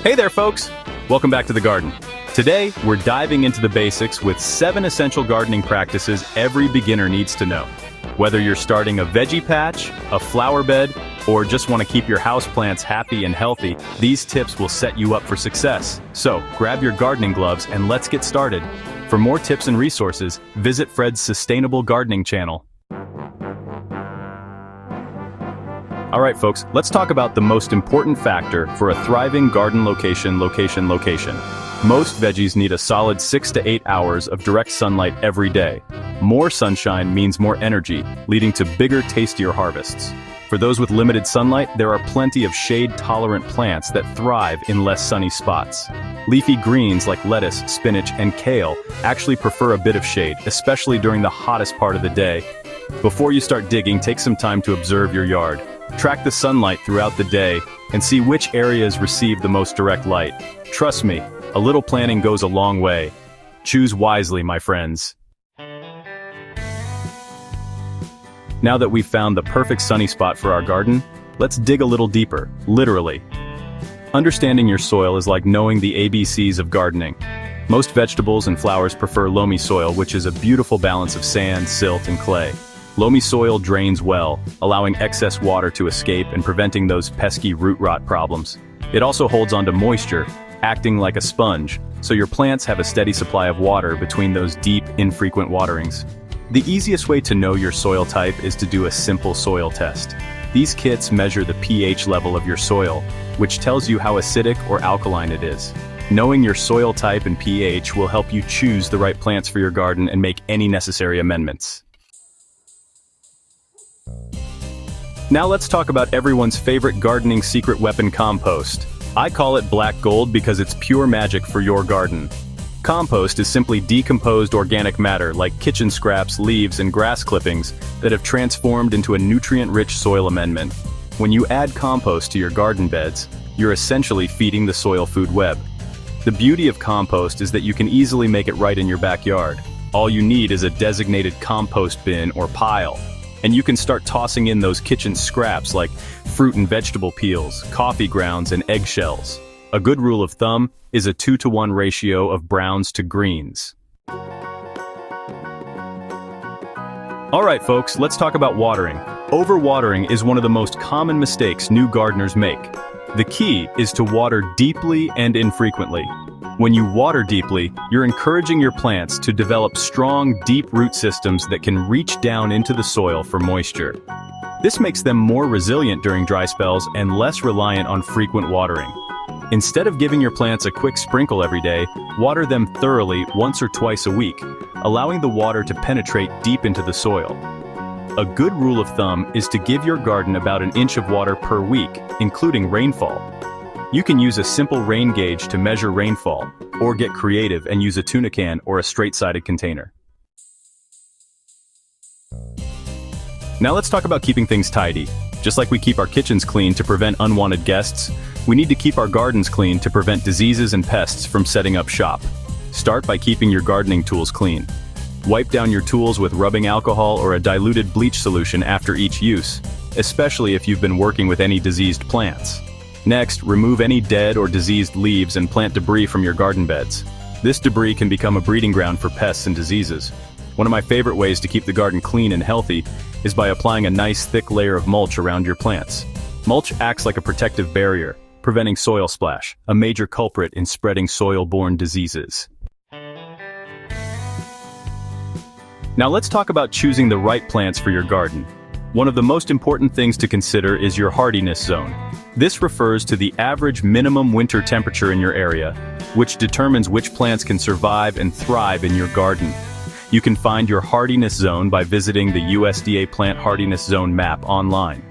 Hey there, folks! Welcome back to the garden. Today, we're diving into the basics with 7 essential gardening practices every beginner needs to know. Whether you're starting a veggie patch, a flower bed, or just want to keep your houseplants happy and healthy, these tips will set you up for success. So, grab your gardening gloves and let's get started. For more tips and resources, visit Fred's Sustainable Gardening channel. Alright folks, let's talk about the most important factor for a thriving garden location. Most veggies need a solid 6 to 8 hours of direct sunlight every day. More sunshine means more energy, leading to bigger, tastier harvests. For those with limited sunlight, there are plenty of shade-tolerant plants that thrive in less sunny spots. Leafy greens like lettuce, spinach, and kale actually prefer a bit of shade, especially during the hottest part of the day. Before you start digging, take some time to observe your yard. Track the sunlight throughout the day and see which areas receive the most direct light. Trust me, a little planning goes a long way. Choose wisely, my friends. Now that we've found the perfect sunny spot for our garden, let's dig a little deeper, literally. Understanding your soil is like knowing the ABCs of gardening. Most vegetables and flowers prefer loamy soil, which is a beautiful balance of sand, silt, and clay. Loamy soil drains well, allowing excess water to escape and preventing those pesky root rot problems. It also holds onto moisture, acting like a sponge, so your plants have a steady supply of water between those deep, infrequent waterings. The easiest way to know your soil type is to do a simple soil test. These kits measure the pH level of your soil, which tells you how acidic or alkaline it is. Knowing your soil type and pH will help you choose the right plants for your garden and make any necessary amendments. Now let's talk about everyone's favorite gardening secret weapon, compost. I call it black gold because it's pure magic for your garden. Compost is simply decomposed organic matter like kitchen scraps, leaves, and grass clippings that have transformed into a nutrient-rich soil amendment. When you add compost to your garden beds, you're essentially feeding the soil food web. The beauty of compost is that you can easily make it right in your backyard. All you need is a designated compost bin or pile. And you can start tossing in those kitchen scraps like fruit and vegetable peels, coffee grounds, and eggshells. A good rule of thumb is a 2-to-1 ratio of browns to greens. Alright folks, let's talk about watering. Overwatering is one of the most common mistakes new gardeners make. The key is to water deeply and infrequently. When you water deeply, you're encouraging your plants to develop strong, deep root systems that can reach down into the soil for moisture. This makes them more resilient during dry spells and less reliant on frequent watering. Instead of giving your plants a quick sprinkle every day, water them thoroughly once or twice a week, allowing the water to penetrate deep into the soil. A good rule of thumb is to give your garden about 1 inch of water per week, including rainfall. You can use a simple rain gauge to measure rainfall, or get creative and use a tuna can or a straight-sided container. Now let's talk about keeping things tidy. Just like we keep our kitchens clean to prevent unwanted guests, we need to keep our gardens clean to prevent diseases and pests from setting up shop. Start by keeping your gardening tools clean. Wipe down your tools with rubbing alcohol or a diluted bleach solution after each use, especially if you've been working with any diseased plants. Next, remove any dead or diseased leaves and plant debris from your garden beds. This debris can become a breeding ground for pests and diseases. One of my favorite ways to keep the garden clean and healthy is by applying a nice thick layer of mulch around your plants. Mulch acts like a protective barrier, preventing soil splash, a major culprit in spreading soil-borne diseases. Now let's talk about choosing the right plants for your garden. One of the most important things to consider is your hardiness zone. This refers to the average minimum winter temperature in your area, which determines which plants can survive and thrive in your garden. You can find your hardiness zone by visiting the USDA Plant Hardiness Zone map online.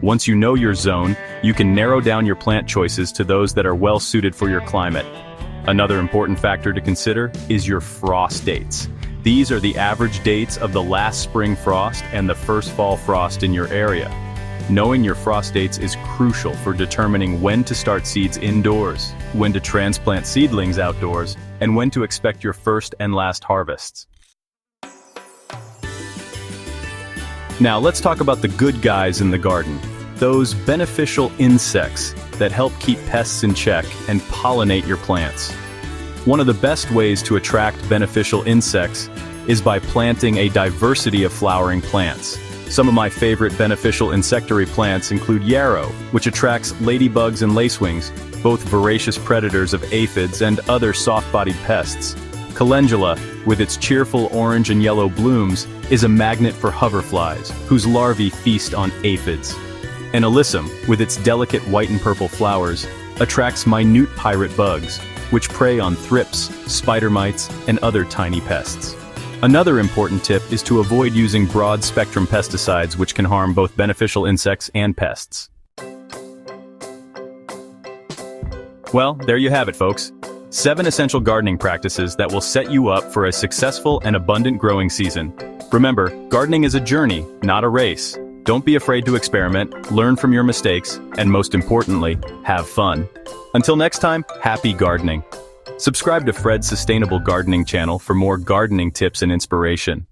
Once you know your zone, you can narrow down your plant choices to those that are well suited for your climate. Another important factor to consider is your frost dates. These are the average dates of the last spring frost and the first fall frost in your area. Knowing your frost dates is crucial for determining when to start seeds indoors, when to transplant seedlings outdoors, and when to expect your first and last harvests. Now let's talk about the good guys in the garden, those beneficial insects that help keep pests in check and pollinate your plants. One of the best ways to attract beneficial insects is by planting a diversity of flowering plants. Some of my favorite beneficial insectary plants include yarrow, which attracts ladybugs and lacewings, both voracious predators of aphids and other soft-bodied pests. Calendula, with its cheerful orange and yellow blooms, is a magnet for hoverflies, whose larvae feast on aphids. And alyssum, with its delicate white and purple flowers, attracts minute pirate bugs, which prey on thrips, spider mites, and other tiny pests. Another important tip is to avoid using broad-spectrum pesticides which can harm both beneficial insects and pests. Well, there you have it, folks. 7 essential gardening practices that will set you up for a successful and abundant growing season. Remember, gardening is a journey, not a race. Don't be afraid to experiment, learn from your mistakes, and most importantly, have fun. Until next time, happy gardening. Subscribe to Fred's Sustainable Gardening channel for more gardening tips and inspiration.